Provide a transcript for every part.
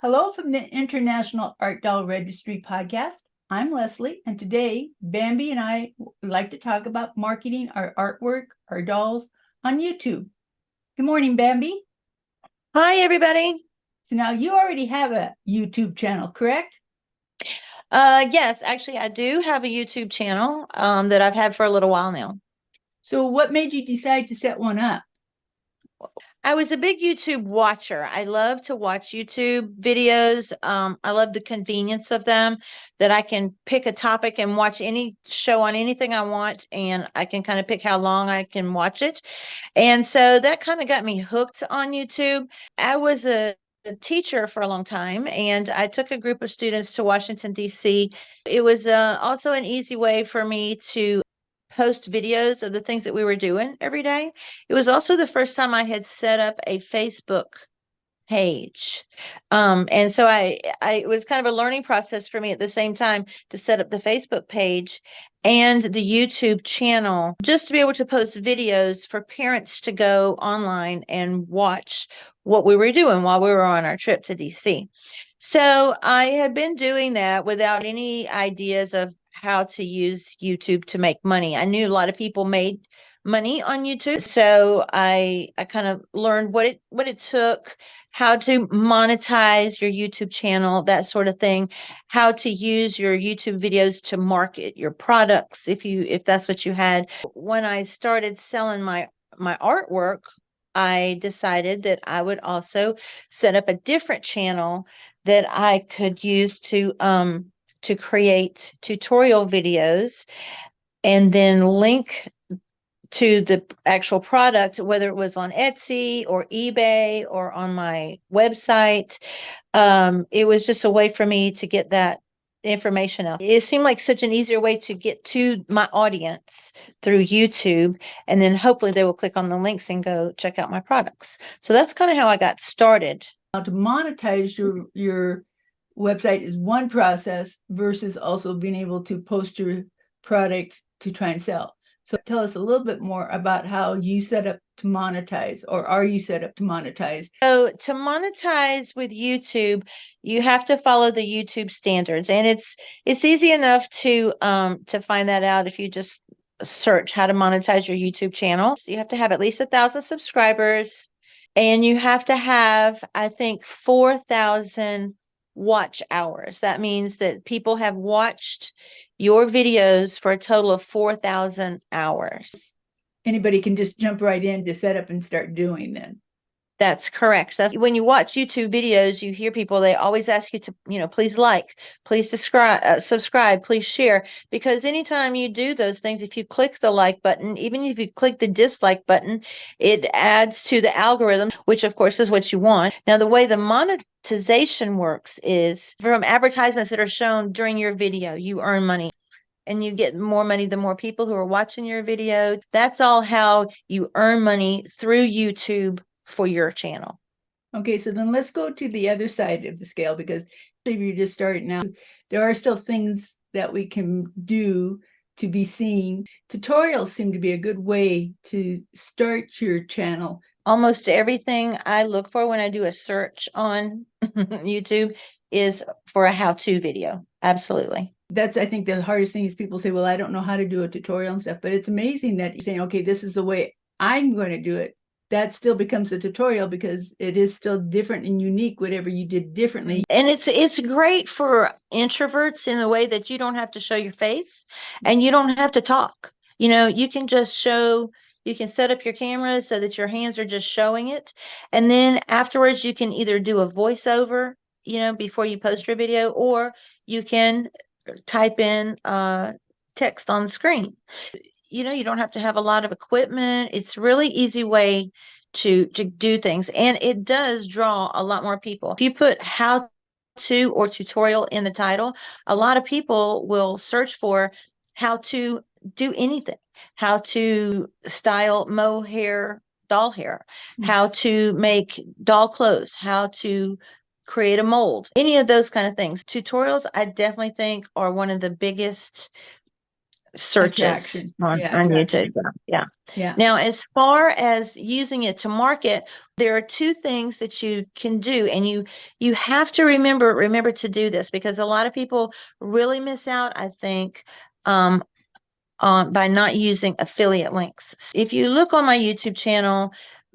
Hello from the International Art Doll Registry podcast. I'm Leslie, and today Bambi and I would like to talk about marketing our artwork, our dolls on YouTube. Good morning, Bambi. Hi, everybody. So now you already have a YouTube channel, correct? Yes, actually, I do have a YouTube channel that I've had for a little while now. So what made you decide to set one up? I was a big YouTube watcher. I love to watch YouTube videos. I love the convenience of them, that I can pick a topic and watch any show on anything I want, and I can kind of pick how long I can watch it. And so that kind of got me hooked on YouTube. I was a teacher for a long time, and I took a group of students to Washington, D.C. It was also an easy way for me to post videos of the things that we were doing every day. It was also the first time I had set up a Facebook page. And so it was kind of a learning process for me at the same time to set up the Facebook page and the YouTube channel, just to be able to post videos for parents to go online and watch what we were doing while we were on our trip to DC. So I had been doing that without any ideas of how to use YouTube to make money. I knew a lot of people made money on YouTube, so I kind of learned what it took, how to monetize your YouTube channel, that sort of thing, how to use your YouTube videos to market your products if that's what you had. When I started selling my artwork, I decided that I would also set up a different channel that I could use to create tutorial videos and then link to the actual product, whether it was on Etsy or eBay or on my website. It was just a way for me to get that information out. It seemed like such an easier way to get to my audience through YouTube, and then hopefully they will click on the links and go check out my products. So that's kind of how I got started. Now to monetize your website is one process versus also being able to post your product to try and sell. So tell us a little bit more about how you set up to monetize, or are you set up to monetize? So to monetize with YouTube, you have to follow the YouTube standards, and it's easy enough to find that out if you just search how to monetize your YouTube channel. So you have to have at least 1,000 subscribers, and you have to have, I think, 4,000 watch hours. That means that people have watched your videos for a total of 4,000 hours. Anybody can just jump right in to set up and start doing then. That's correct. That's when you watch YouTube videos, you hear people, they always ask you to, please like, please subscribe, please share. Because anytime you do those things, if you click the like button, even if you click the dislike button, it adds to the algorithm, which of course is what you want. Now, the way the monetization works is from advertisements that are shown during your video, you earn money. And you get more money the more people who are watching your video. That's all how you earn money through YouTube for your channel. Okay, so then let's go to the other side of the scale, because if you're just starting out, there are still things that we can do to be seen. Tutorials seem to be a good way to start your channel. Almost everything I look for when I do a search on YouTube is for a how-to video. Absolutely. That's, I think, the hardest thing is people say, well, I don't know how to do a tutorial and stuff, but it's amazing that you're saying, okay, this is the way I'm going to do it. That still becomes a tutorial because it is still different and unique, whatever you did differently. And it's great for introverts in the way that you don't have to show your face and you don't have to talk. You can just you can set up your camera so that your hands are just showing it. And then afterwards, you can either do a voiceover, before you post your video, or you can type in text on the screen. You don't have to have a lot of equipment. It's really easy way to do things, and it does draw a lot more people. If you put how to or tutorial in the title, a lot of people will search for how to do anything, how to style mohair doll hair, how to make doll clothes, how to create a mold, any of those kind of things. Tutorials, I definitely think, are one of the biggest searches Attraction. on Yeah, attraction. YouTube. Yeah. Yeah. Now, as far as using it to market, there are two things that you can do, and you have to remember to do this, because a lot of people really miss out, I think, by not using affiliate links. If you look on my YouTube channel,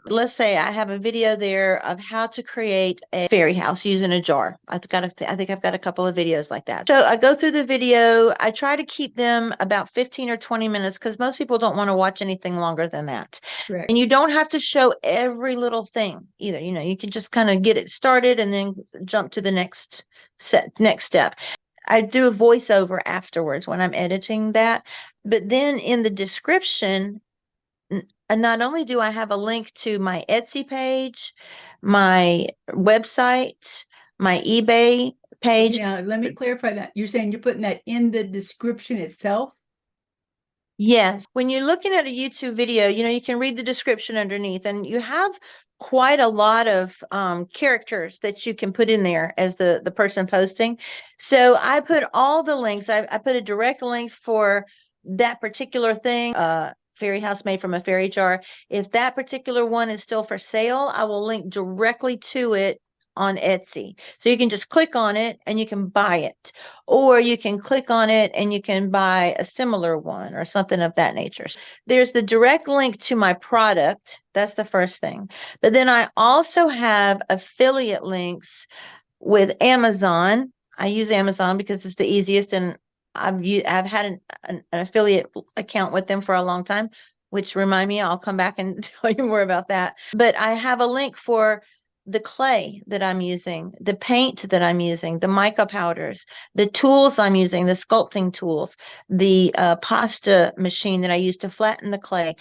let's say I have a video there of how to create a fairy house using a jar. I think I've got a couple of videos like that. So I go through the video. I try to keep them about 15 or 20 minutes, because most people don't want to watch anything longer than that. Correct. And you don't have to show every little thing either. You can just kind of get it started and then jump to the next step. I do a voiceover afterwards when I'm editing that. But then in the description, and not only do I have a link to my Etsy page, my website, my eBay page. Okay, now let me clarify that. You're saying you're putting that in the description itself? Yes. When you're looking at a YouTube video, you can read the description underneath, and you have quite a lot of characters that you can put in there as the person posting. So I put all the links. I put a direct link for that particular thing, fairy house made from a fairy jar. If that particular one is still for sale, I will link directly to it on Etsy. So you can just click on it and you can buy it. Or you can click on it and you can buy a similar one or something of that nature. There's the direct link to my product. That's the first thing. But then I also have affiliate links with Amazon. I use Amazon because it's the easiest, and I've had an affiliate account with them for a long time, which remind me, I'll come back and tell you more about that. But I have a link for the clay that I'm using, the paint that I'm using, the mica powders, the tools I'm using, the sculpting tools, the pasta machine that I use to flatten the clay.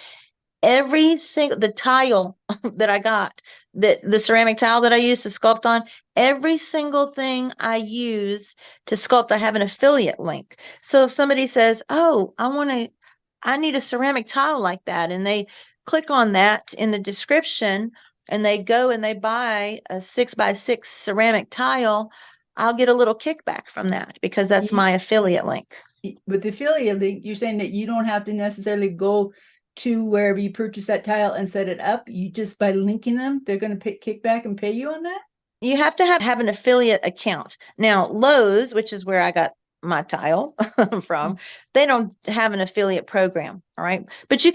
Every single the tile that I got, the ceramic tile that I use to sculpt on, every single thing I use to sculpt, I have an affiliate link. So if somebody says, "Oh, I need a ceramic tile like that," and they click on that in the description and they go and they buy a 6x6 ceramic tile, I'll get a little kickback from that because that's my affiliate link. With the affiliate link, you're saying that you don't have to necessarily go to wherever you purchase that tile and set it up. You just, by linking them, they're going to pay kickback and pay you on that? You have to have an affiliate account. Now, Lowe's, which is where I got my tile from, they don't have an affiliate program. All right. But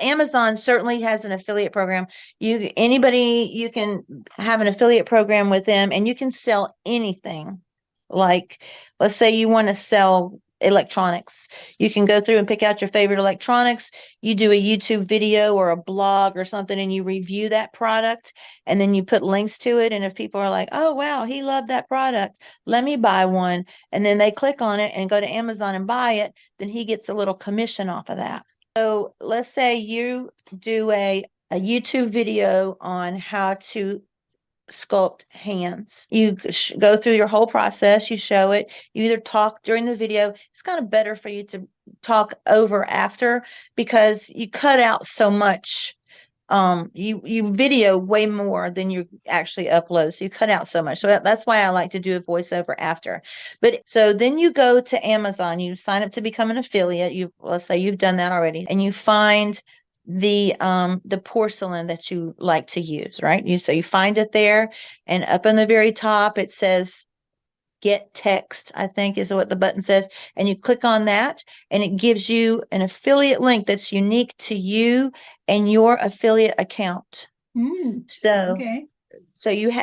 Amazon certainly has an affiliate program. You can have an affiliate program with them, and you can sell anything. Like, let's say you want to sell electronics. You can go through and pick out your favorite electronics. You do a YouTube video or a blog or something, and you review that product, and then you put links to it. And if people are like, "Oh, wow, he loved that product, let me buy one," and then they click on it and go to Amazon and buy it, then he gets a little commission off of that. So let's say you do a YouTube video on how to sculpt hands. You go through your whole process, you show it, you either talk during the video. It's kind of better for you to talk over after, because you cut out so much. You video way more than you actually upload, so you cut out so much. So that's why I like to do a voiceover after. But so then you go to Amazon, you sign up to become an affiliate. Let's say you've done that already, and you find the porcelain that you like to use, right? You find it there, and up on the very top it says get text, I think is what the button says. And you click on that, and it gives you an affiliate link that's unique to you and your affiliate account. So, Okay.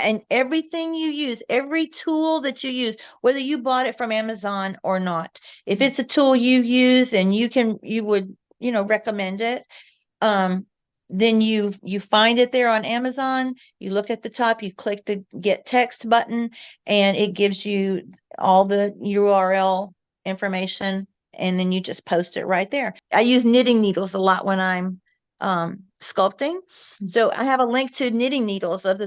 and everything you use, every tool that you use, whether you bought it from Amazon or not, if it's a tool you use and you would, recommend it, um, then you find it there on Amazon, you look at the top, you click the get text button, and it gives you all the URL information, and then you just post it right there. I use knitting needles a lot when I'm sculpting. So I have a link to knitting needles of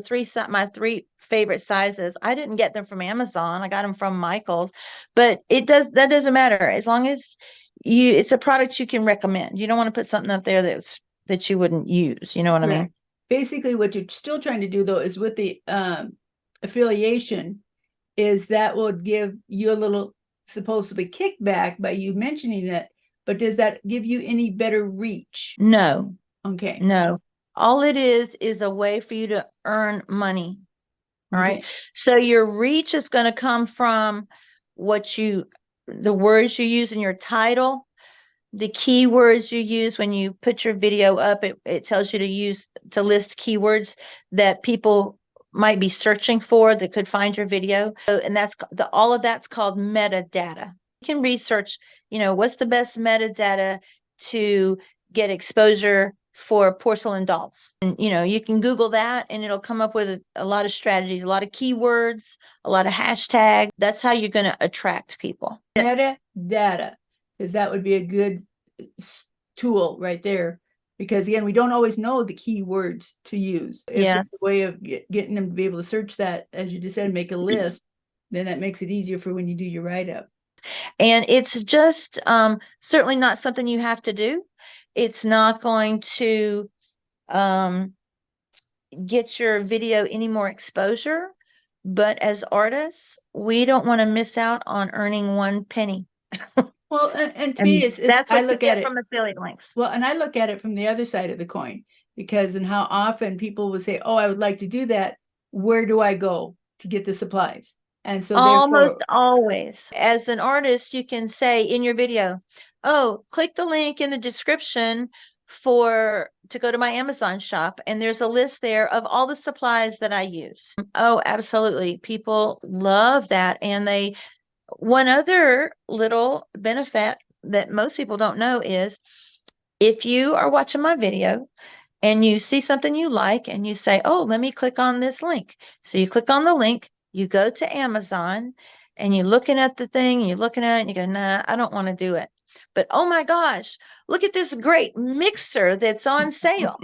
my three favorite sizes. I didn't get them from Amazon. I got them from Michael's, but that doesn't matter as long as it's a product you can recommend. You don't want to put something up there that you wouldn't use. You know what I mean? Basically, what you're still trying to do, though, is with the affiliation, is that will give you a little supposedly kickback by you mentioning it. but does that give you any better reach? No, Okay. no. All it is a way for you to earn money. All right. Okay. So your reach is going to come from the words you use in your title, the keywords you use when you put your video up. It tells you to list keywords that people might be searching for that could find your video. And all of that's called metadata. You can research, what's the best metadata to get exposure for porcelain dolls. And, you can Google that and it'll come up with a lot of strategies, a lot of keywords, a lot of hashtags. That's how you're going to attract people. Metadata, because that would be a good tool right there. Because again, we don't always know the keywords to use. If Yeah. there's a way of getting them to be able to search that, as you just said, make a list, then that makes it easier for when you do your write-up. And it's just certainly not something you have to do. It's not going to get your video any more exposure. But as artists, we don't want to miss out on earning one penny. Well, and to me, And that's I what you look at get it. from affiliate links. Well, and I look at it from the other side of the coin, because and how often people will say, "Oh, I would like to do that. Where do I go to get the supplies?" And so Almost therefore, always. As an artist, you can say in your video, oh, click the link in the description to go to my Amazon shop. And there's a list there of all the supplies that I use. Oh, absolutely. People love that. And one other little benefit that most people don't know is if you are watching my video and you see something you like and you say, oh, let me click on this link. So you click on the link, you go to Amazon and you're looking at the thing, and you're looking at it and you go, nah, I don't want to do it. But oh my gosh, look at this great mixer that's on sale.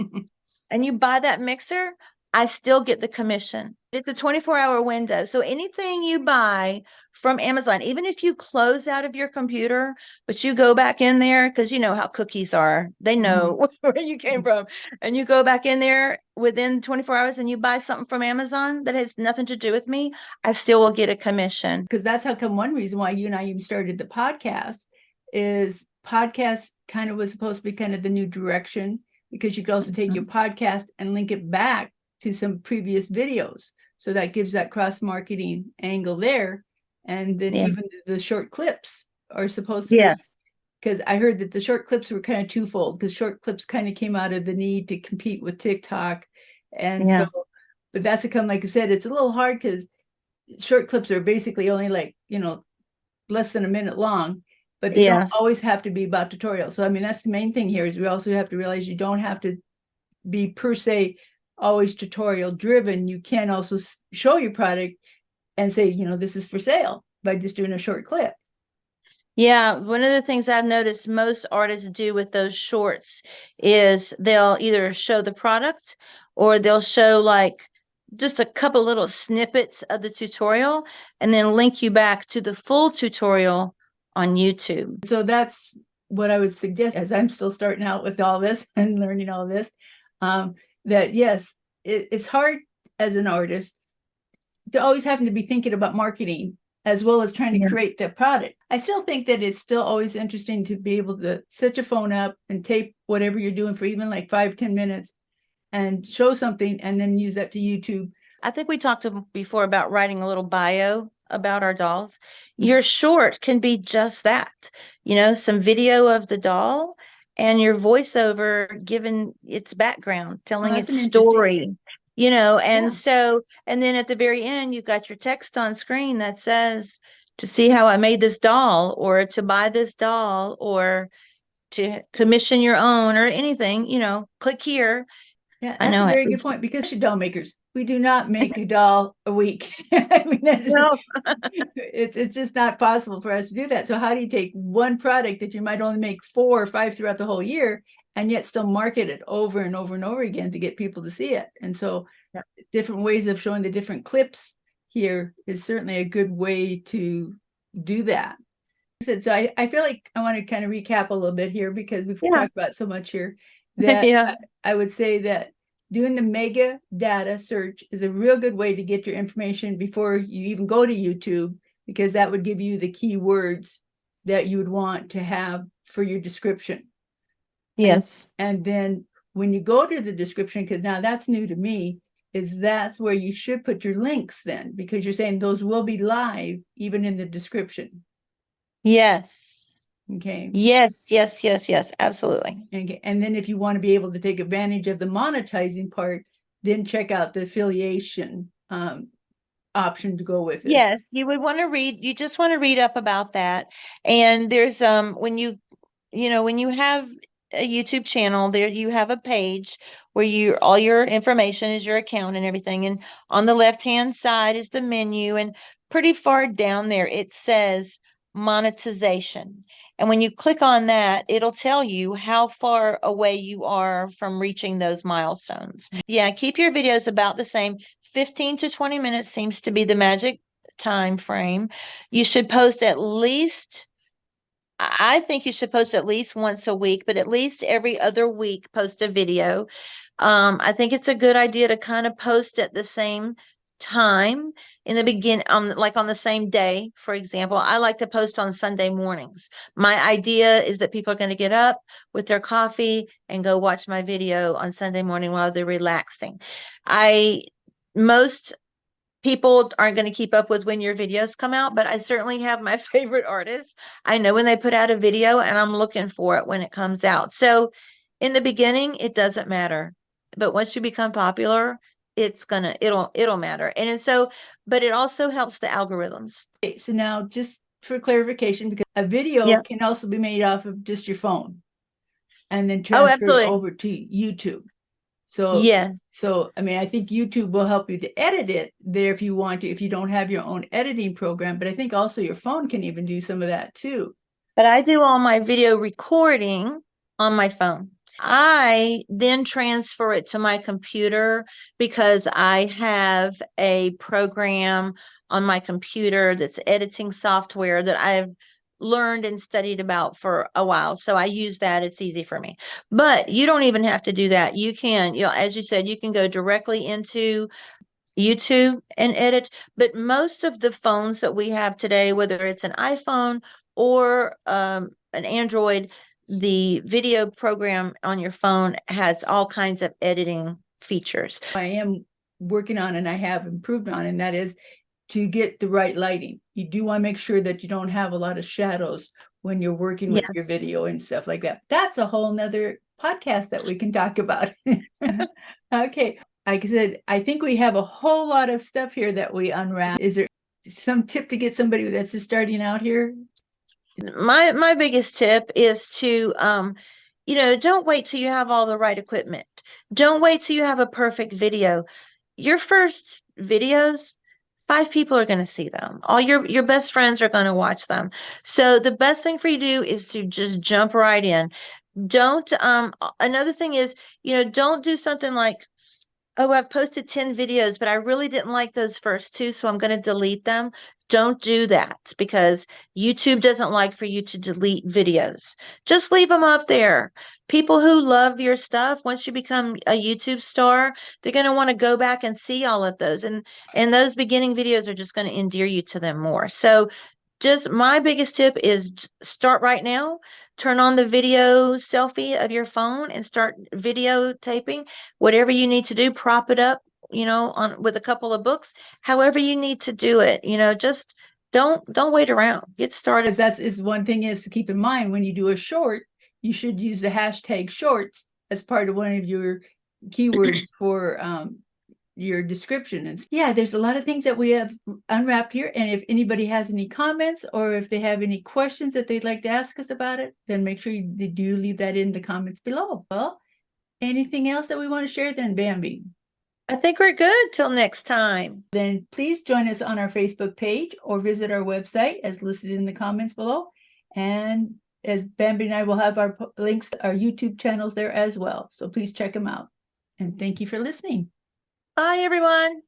And you buy that mixer, I still get the commission. It's a 24-hour window. So anything you buy from Amazon, even if you close out of your computer, but you go back in there, because you know how cookies are, they know where you came from, and you go back in there within 24 hours and you buy something from Amazon that has nothing to do with me, I still will get a commission. because that's how come one reason why you and I even started the podcast is podcast kind of was supposed to be kind of the new direction, because you could also take your podcast and link it back to some previous videos. So that gives that cross marketing angle there. And then Yeah. even the short clips are supposed to be, Yes. because I heard that the short clips were kind of twofold, because short clips kind of came out of the need to compete with TikTok. And Yeah. so, but that's come, like I said, it's a little hard because short clips are basically only like, less than a minute long, but they don't Yes. always have to be about tutorials. So, I mean, that's the main thing here is we also have to realize you don't have to be per se always tutorial driven. You can also show your product and say, this is for sale by just doing a short clip. Yeah, one of the things I've noticed most artists do with those shorts is they'll either show the product or they'll show like just a couple little snippets of the tutorial and then link you back to the full tutorial on YouTube. So that's what I would suggest, as I'm still starting out with all this and learning all this, that yes, it's hard as an artist to always having to be thinking about marketing as well as trying to create the product. I still think that it's still always interesting to be able to set your phone up and tape whatever you're doing for even like 5-10 minutes and show something and then use that to YouTube. I think we talked before about writing a little bio about our dolls. Your short can be just that, some video of the doll and your voiceover given its background, telling its story, and so, and then at the very end, you've got your text on screen that says to see how I made this doll or to buy this doll or to commission your own or anything, click here. Yeah, I that's know a it. very good point, because doll makers, we do not make a doll a week. I mean, No. it's just not possible for us to do that. So how do you take one product that you might only make 4 or 5 throughout the whole year and yet still market it over and over and over again to get people to see it? And so different ways of showing the different clips here is certainly a good way to do that. So I feel like I want to kind of recap a little bit here, because we've talked about so much here that I would say that doing the mega data search is a real good way to get your information before you even go to YouTube, because that would give you the keywords that you would want to have for your description. Yes. And then when you go to the description, because now that's new to me, is that's where you should put your links then, because you're saying those will be live even in the description. Yes. Okay. Yes, yes, yes, yes, absolutely. Okay. And then if you want to be able to take advantage of the monetizing part, then check out the affiliation option to go with it. Yes, you would want to read, you just want to read up about that. And there's when when you have a YouTube channel, there you have a page where all your information is your account and everything. And on the left-hand side is the menu, and pretty far down there it says monetization. And when you click on that, it'll tell you how far away you are from reaching those milestones. Yeah, keep your videos about the same. 15 to 20 minutes seems to be the magic time frame. You should post at least, I think you should post at least once a week, but at least every other week post a video. I think it's a good idea to kind of post at the same time in the beginning, like on the same day. For example, I like to post on Sunday mornings. My idea is that people are going to get up with their coffee and go watch my video on Sunday morning while they're relaxing. Most people aren't going to keep up with when your videos come out, but I certainly have my favorite artists. I know when they put out a video and I'm looking for it when it comes out. So in the beginning, it doesn't matter. But once you become popular, it'll matter. But it also helps the algorithms. Okay, so now just for clarification, because a video can also be made off of just your phone and then transferred absolutely. over to YouTube. So Yes. So I mean, I think YouTube will help you to edit it there if you want to, if you don't have your own editing program. But I think also your phone can even do some of that too. But I do all my video recording on my phone. I then transfer it to my computer because I have a program on my computer that's editing software that I've learned and studied about for a while. So I use that. It's easy for me. But you don't even have to do that. You can, as you said, you can go directly into YouTube and edit. But most of the phones that we have today, whether it's an iPhone or an Android, the video program on your phone has all kinds of editing features. I am working on and I have improved on, and that is to get the right lighting. You do want to make sure that you don't have a lot of shadows when you're working with your video and stuff like that. That's a whole nother podcast that we can talk about. Okay. Like I said, I think we have a whole lot of stuff here that we unwrap. Is there some tip to get somebody that's just starting out here? My biggest tip is to don't wait till you have all the right equipment. Don't wait till you have a perfect video. Your first videos, 5 people are going to see them. All your best friends are going to watch them. So the best thing for you to do is to just jump right in. Don't another thing is, don't do something like, oh, I've posted 10 videos, but I really didn't like those first 2, so I'm going to delete them. Don't do that because YouTube doesn't like for you to delete videos. Just leave them up there. People who love your stuff, once you become a YouTube star, they're going to want to go back and see all of those. And those beginning videos are just going to endear you to them more. So just my biggest tip is start right now. Turn on the video selfie of your phone and start videotaping. Whatever you need to do, prop it up, on with a couple of books. However you need to do it, just don't wait around. Get started. That's is one thing is to keep in mind when you do a short, you should use the hashtag shorts as part of one of your keywords for your description. And yeah, there's a lot of things that we have unwrapped here. And if anybody has any comments or if they have any questions that they'd like to ask us about it, then make sure you do leave that in the comments below. Well, anything else that we want to share then, Bambi? I think we're good till next time. Then please join us on our Facebook page or visit our website as listed in the comments below. And as Bambi and I will have our links, our YouTube channels there as well. So please check them out. And thank you for listening. Bye, everyone.